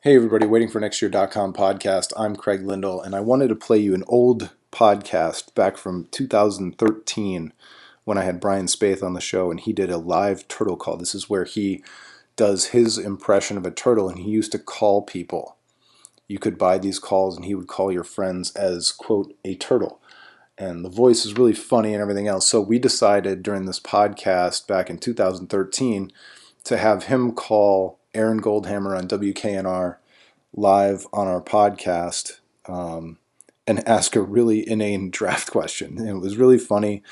Hey everybody, waitingfornextyear.com podcast. I'm Craig Lindell, and I wanted to play you an old podcast back from 2013 when I had Brian Spaeth on the show, and he did a live turtle call. This is where he does his impression of a turtle, and he used to call people. You could buy these calls, and he would call your friends as, quote, a turtle. And the voice is really funny and everything else. So we decided during this podcast back in 2013 to have him call Aaron Goldhammer on WKNR live on our podcast and ask a really inane draft question. And it was really funny.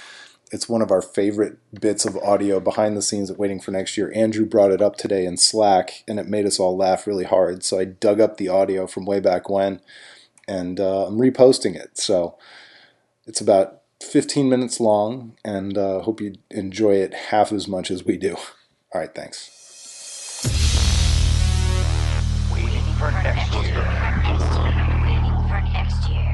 It's one of our favorite bits of audio behind the scenes at Waiting for Next Year. Andrew brought it up today in Slack, and it made us all laugh really hard. So I dug up the audio from way back when, and I'm reposting it. So it's about 15 minutes long, and hope you enjoy it half as much as we do. All right, thanks. Waiting for next year. Waiting for next year.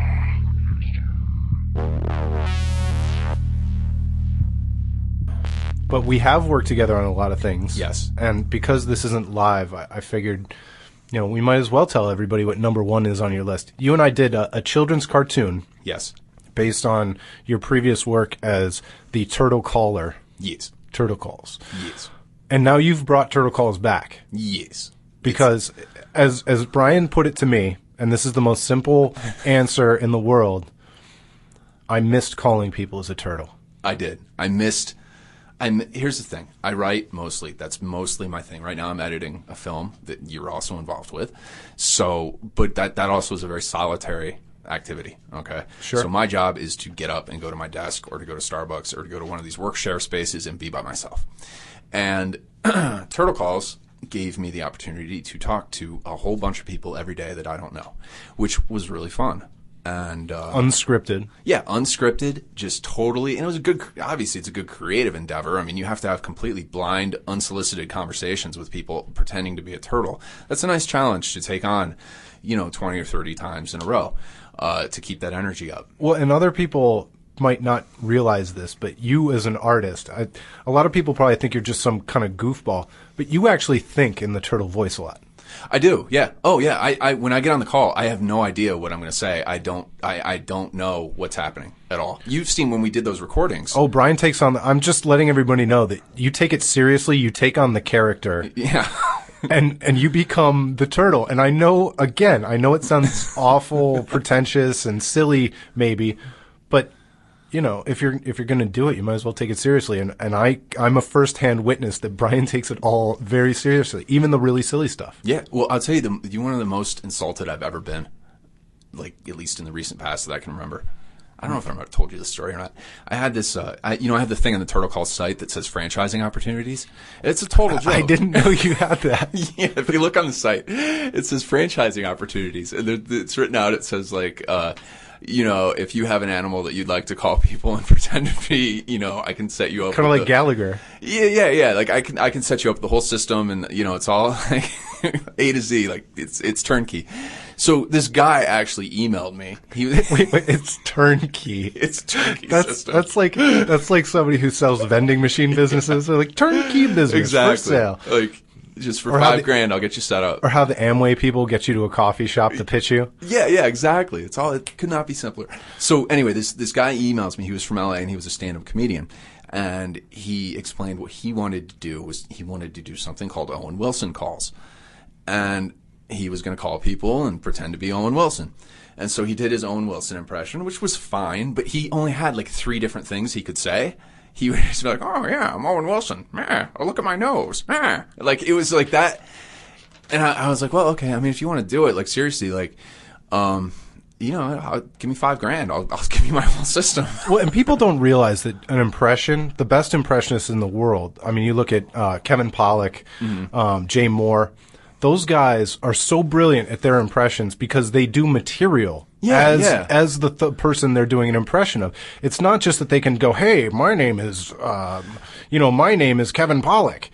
But we have worked together on a lot of things. Yes. And because this isn't live, I figured, we might as well tell everybody what number one is on your list. You and I did a children's cartoon. Yes. Based on your previous work as the turtle caller. Yes. Turtlecalls. Yes. And now you've brought Turtlecalls back. Yes. Because as Brian put it to me, and this is the most simple answer in the world, I missed calling people as a turtle. I did. Here's the thing. I write mostly. That's mostly my thing. Right now I'm editing a film that you're also involved with. So, but that also is a very solitary activity. Okay. Sure. So my job is to get up and go to my desk or to go to Starbucks or to go to one of these work share spaces and be by myself. And Turtlecalls gave me the opportunity to talk to a whole bunch of people every day that I don't know, which was really fun. And unscripted. Yeah, unscripted, just totally. And it was obviously it's a good creative endeavor. I mean, you have to have completely blind, unsolicited conversations with people pretending to be a turtle. That's a nice challenge to take on, 20 or 30 times in a row, to keep that energy up. Well, and other people might not realize this, but you as an artist, a lot of people probably think you're just some kind of goofball, but you actually think in the turtle voice a lot. I do, yeah. Oh, yeah. I when I get on the call, I have no idea what I'm going to say. I don't know what's happening at all. You've seen when we did those recordings. Oh, Brian takes on I'm just letting everybody know that you take it seriously. You take on the character. Yeah. and you become the turtle. And I know it sounds awful, pretentious, and silly, maybe, but if you're going to do it, you might as well take it seriously. And I'm a first-hand witness that Brian takes it all very seriously, even the really silly stuff. Yeah. Well, I'll tell you, you're one of the most insulted I've ever been, like at least in the recent past that I can remember. I don't know if I have told you this story or not. I had this, I have the thing on the Turtlecall site that says franchising opportunities. It's a total joke. I didn't know you had that. Yeah, if you look on the site, it says franchising opportunities, and it's written out. It says like, if you have an animal that you'd like to call people and pretend to be, I can set you up. Kind of like Gallagher. Yeah. Like I can set you up with the whole system, and it's all like A to Z. Like it's turnkey. So this guy actually emailed me. Wait, it's turnkey. It's turnkey. That's like somebody who sells vending machine businesses. They're like turnkey business exactly. for sale. Like just for $5,000, I'll get you set up. Or how the Amway people get you to a coffee shop to pitch you. Yeah, exactly. It could not be simpler. So anyway, this guy emails me. He was from LA and he was a stand-up comedian. And he explained what he wanted to do was he wanted to do something called Owen Wilson calls. And he was going to call people and pretend to be Owen Wilson. And so he did his Owen Wilson impression, which was fine, but he only had like 3 different things he could say. He would just be like, oh, yeah, I'm Owen Wilson. Oh, look at my nose. Like, it was like that. And I was like, well, okay. I mean, if you want to do it, like, seriously, like, give me $5,000. I'll give you my whole system. Well, and people don't realize that an impression, the best impressionists in the world, I mean, you look at Kevin Pollak, Jay Moore, those guys are so brilliant at their impressions because they do material as the person they're doing an impression of. It's not just that they can go, hey, my name is Kevin Pollak.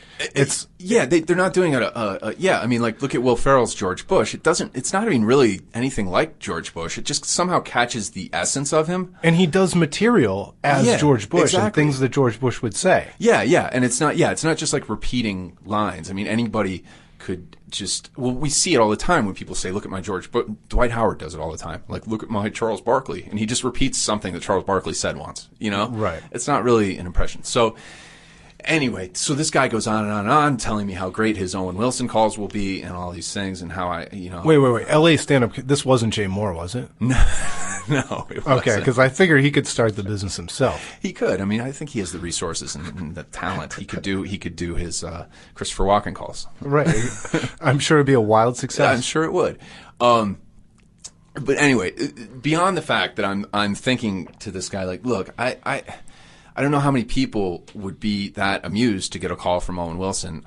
They're not doing it. I mean, like, look at Will Ferrell's George Bush. It's not even really anything like George Bush. It just somehow catches the essence of him. And he does material as George Bush and things that George Bush would say. Yeah. And it's not just like repeating lines. I mean, anybody could we see it all the time when people say, look at my George, but Dwight Howard does it all the time. Like, look at my Charles Barkley. And he just repeats something that Charles Barkley said once, you know? Right. It's not really an impression. So anyway, so this guy goes on and on and on telling me how great his Owen Wilson calls will be and all these things and how I, you know. Wait. LA stand-up, this wasn't Jay Moore, was it? No, it wasn't. Okay, because I figure he could start the business himself. He could. I mean, I think he has the resources and the talent. He could do his Christopher Walken calls. Right. I'm sure it'd be a wild success. Yeah, I'm sure it would. But anyway, beyond the fact that I'm thinking to this guy, like, look, I don't know how many people would be that amused to get a call from Owen Wilson.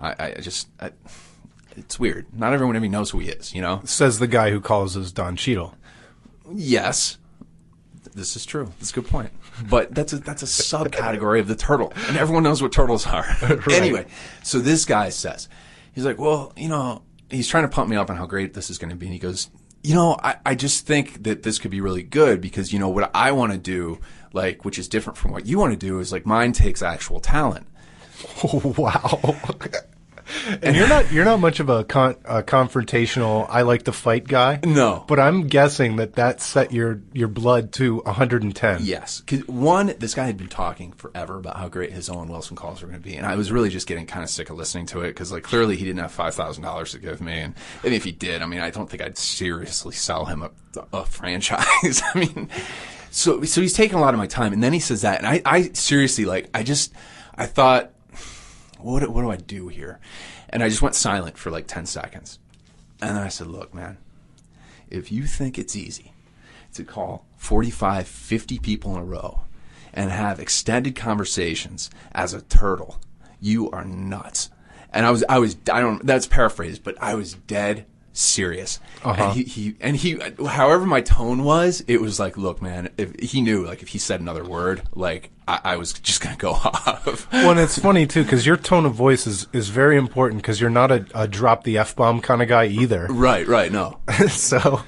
It's weird. Not everyone even knows who he is, you know? Says the guy who calls us Don Cheadle. Yes. This is true. That's a good point. But that's a subcategory of the turtle, and everyone knows what turtles are. Right. Anyway, so this guy says, he's like, well, you know, he's trying to pump me up on how great this is going to be, and he goes, you know, I just think that this could be really good because, you know, what I want to do, like, which is different from what you want to do, is like mine takes actual talent. Oh, wow. And you're not much of a confrontational, I like to fight guy. No. But I'm guessing that set your blood to 110. Yes. 'Cause one, this guy had been talking forever about how great his Owen Wilson calls were going to be. And I was really just getting kind of sick of listening to it because, like, clearly he didn't have $5,000 to give me. And if he did, I mean, I don't think I'd seriously sell him a franchise. I mean, so he's taking a lot of my time. And then he says that. And I seriously, like, I thought, what do I do here? And I just went silent for like 10 seconds. And then I said, look, man, if you think it's easy to call 45, 50 people in a row and have extended conversations as a turtle, you are nuts. And I don't, that's paraphrased, but I was dead serious. Uh-huh. And he, however my tone was, it was like, look, man, if he knew, like, if he said another word, like, I was just going to go off. Well, and it's funny, too, because your tone of voice is very important because you're not a drop the F-bomb kind of guy either. Right, no. So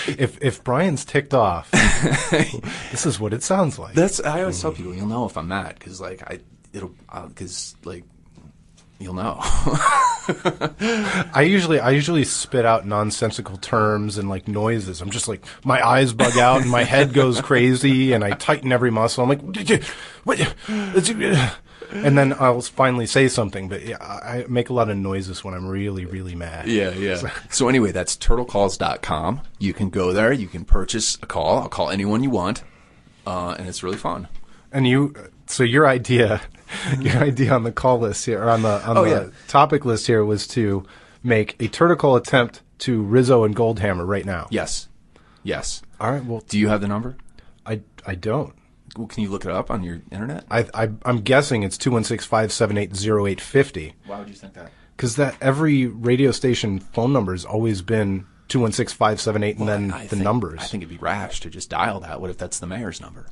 if Brian's ticked off, this is what it sounds like. I always tell people, you'll know if I'm mad because, like, you'll know. I usually spit out nonsensical terms and like noises. I'm just like, my eyes bug out and my head goes crazy and I tighten every muscle. I'm like, what? And then I'll finally say something, but yeah, I make a lot of noises when I'm really, really mad. Yeah. So anyway, that's turtlecalls.com. You can go there. You can purchase a call. I'll call anyone you want. And it's really fun. And so your idea on the call list here, or on the topic list here, was to make a Turtlecall attempt to Rizzo and Goldhammer right now. Yes. All right. Well, do you have the number? I don't. Well, can you look it up on your internet? I'm guessing it's 216-578-0850. Why would you think that? Because every radio station phone number has always been 216-578 and then the numbers. I think it'd be rash to just dial that. What if that's the mayor's number?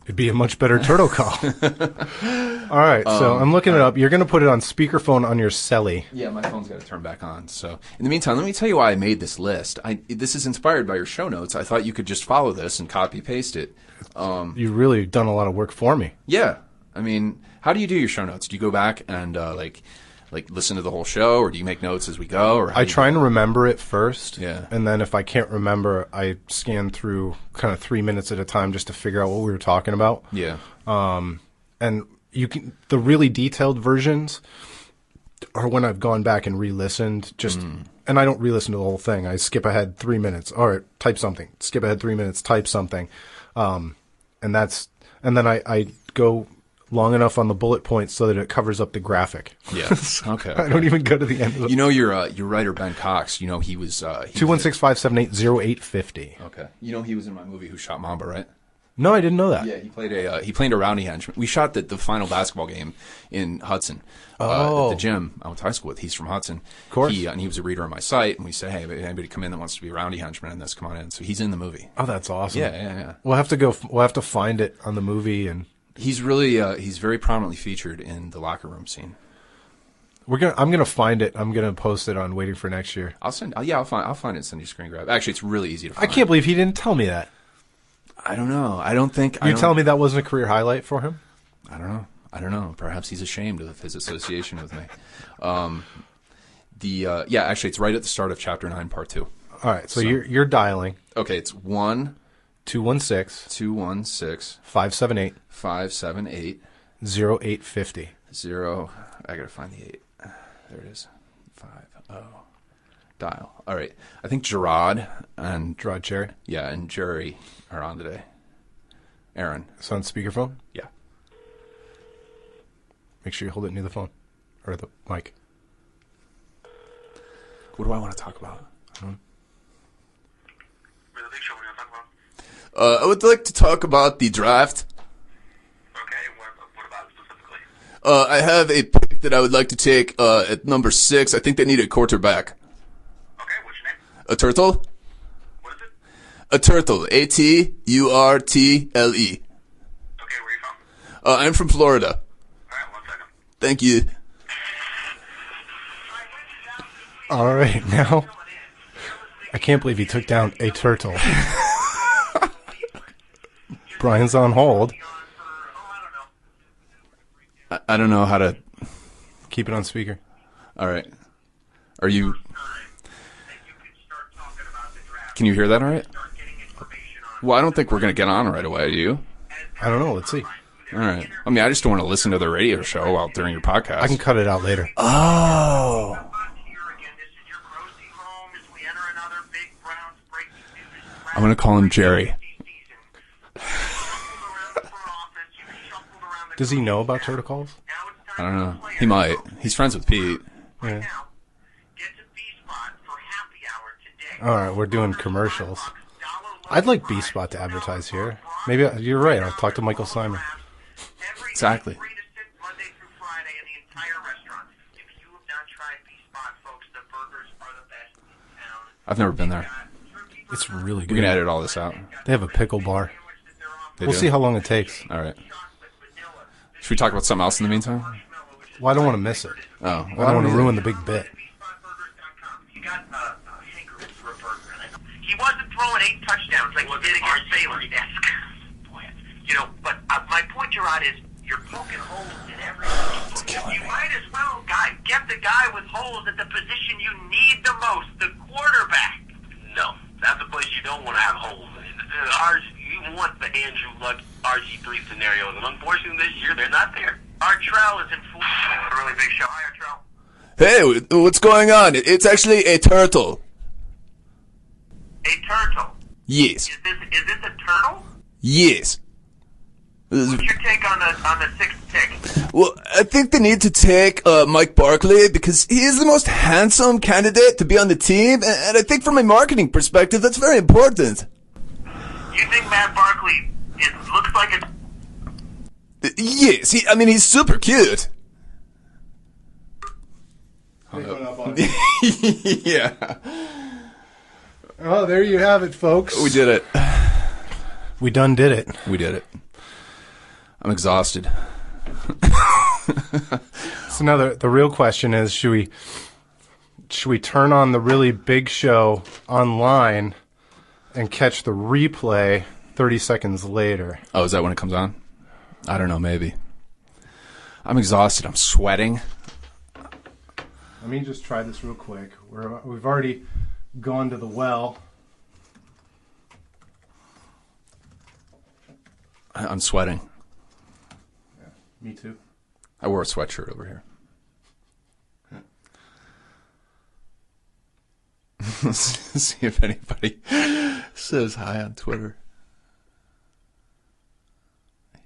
It'd be a much better turtle call. All right, so I'm looking it up. You're going to put it on speakerphone on your celly. Yeah, my phone's got to turn back on. So in the meantime, let me tell you why I made this list. This is inspired by your show notes. I thought you could just follow this and copy paste it. You've really done a lot of work for me. Yeah, I mean, how do you do your show notes? Do you go back and like listen to the whole show, or do you make notes as we go? Or I try and remember it first, yeah, and then if I can't remember, I scan through kind of 3 minutes at a time just to figure out what we were talking about. Yeah. And the really detailed versions are when I've gone back and re-listened. And I don't re-listen to the whole thing. I skip ahead 3 minutes, or type something. Skip ahead 3 minutes, type something, and then I go long enough on the bullet points so that it covers up the graphic. Yeah. Okay. I don't even go to the end of it. You know, your writer Ben Cox, you know, he was 216-578-0850. Okay. You know, he was in my movie Who Shot Mamba, right? No, I didn't know that. Yeah, he played a rowdy henchman. We shot the final basketball game in Hudson at the gym I went to high school with. He's from Hudson. Of course. And he was a reader on my site, and we said, hey, anybody come in that wants to be a rowdy henchman in this, come on in. So he's in the movie. Oh, that's awesome. Yeah. We'll have to find it on the movie, and he's really he's very prominently featured in the locker room scene. I'm gonna find it. I'm gonna post it on Waiting for Next Year. I'll find it and send you a screen grab. Actually, it's really easy to find. I can't believe he didn't tell me that. I don't know. I don't think you telling me that wasn't a career highlight for him? I don't know. Perhaps he's ashamed of his association with me. Yeah, actually, it's right at the start of Chapter 9, Part 2. All right, so you're dialing Okay, it's 216 216 578 578 0850. 0. I gotta find the 8. There it is. 50. Dial. All right. I think Gerard Cherry. Yeah, and Jerry are on today. Aaron. It's on speakerphone. Yeah. Make sure you hold it near the phone or the mic. What do I want to talk about? I would like to talk about the draft. Okay, what about it specifically? I have a pick that I would like to take at number 6. I think they need a quarterback. Okay, what's your name? A turtle? What is it? A turtle. ATURTLE. Okay, where are you from? I'm from Florida. All right, 1 second. Thank you. All right, now I can't believe he took down a turtle. Brian's on hold. I don't know how to... Keep it on speaker. All right. Are you... Can you hear that all right? Well, I don't think we're going to get on right away, do you? I don't know. Let's see. All right. I mean, I just don't want to listen to the radio show while during your podcast. I can cut it out later. Oh. I'm going to call him Jerry. Does he know about Turtlecalls? I don't know. He might. He's friends with Pete. Yeah. All right, we're doing commercials. I'd like B-Spot to advertise here. Maybe you're right. I'll talk to Michael Simon. Exactly. I've never been there. It's really good. We can edit all this out. They have a pickle bar. They We'll do? see how long it takes. All right. Should we talk about something else in the meantime? Well, I don't want to miss it. Oh. I don't want to ruin the big bit. You got hankering for a burger. He wasn't throwing 8 touchdowns like he did against Baylor. Boy, you know, but my point, Gerard, is you're poking holes in everything. You might as well get the guy with holes at the position you need the most, the quarterback. No, that's the place you don't want to have holes in. You want the Andrew Luck RG3 scenarios, and unfortunately this year they're not there. Artrell is in full. A really big show. Hi, Artrell. Hey, what's going on? It's actually a turtle. A turtle. Yes. Is this a turtle? Yes. What's your take on the 6th pick? Well, I think they need to take Mike Barkley because he is the most handsome candidate to be on the team, and I think from a marketing perspective, that's very important. You think Matt Barkley looks like a... Yes, he's super cute. Yeah. Oh, there you have it, folks. We did it. We done did it. We did it. I'm exhausted. So now the real question is, should we turn on the really big show online and catch the replay 30 seconds later? Oh, is that when it comes on? I don't know, maybe. I'm exhausted. I'm sweating. Let me just try this real quick. We've already gone to the well. I'm sweating. Yeah, me too. I wore a sweatshirt over here. Let's see if anybody says hi on Twitter.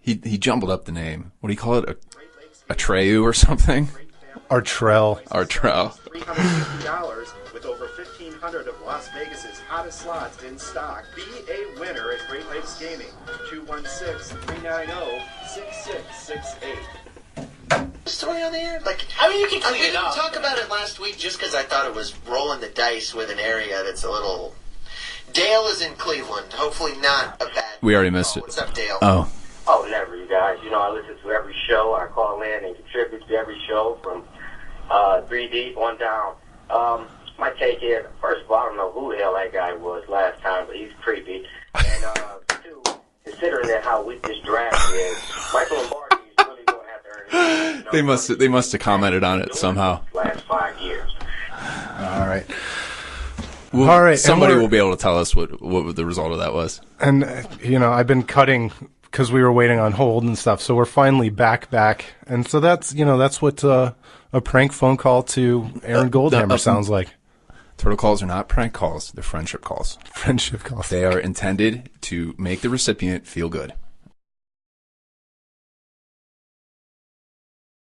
He jumbled up the name. What do you call it? A Treyu or something? Artrell. Artrell. $350 with over 1,500 of Las Vegas's hottest slots in stock. Be a winner at Great Lakes Gaming. 216-390-6668. Just throw it on the air. You can clean it up. I didn't talk about it last week just because I thought it was rolling the dice with an area that's a little... Dale is in Cleveland. Hopefully not a bad... We already missed it. What's up, Dale? Oh. Oh, never, you guys. You know, I listen to every show. I call in and contribute to every show from 3 deep on down. My take is, first of all, I don't know who the hell that guy was last time, but he's creepy. And two, considering that how weak this draft is, Michael Lombardi is really going to have to earn his They must have commented on it somehow. Last 5 years. right. Well, All right, somebody will be able to tell us what the result of that was. And, I've been cutting because we were waiting on hold and stuff, so we're finally back. And so that's what a prank phone call to Aaron Goldhammer sounds like. Turtle calls are not prank calls. They're friendship calls. Friendship calls. They are intended to make the recipient feel good.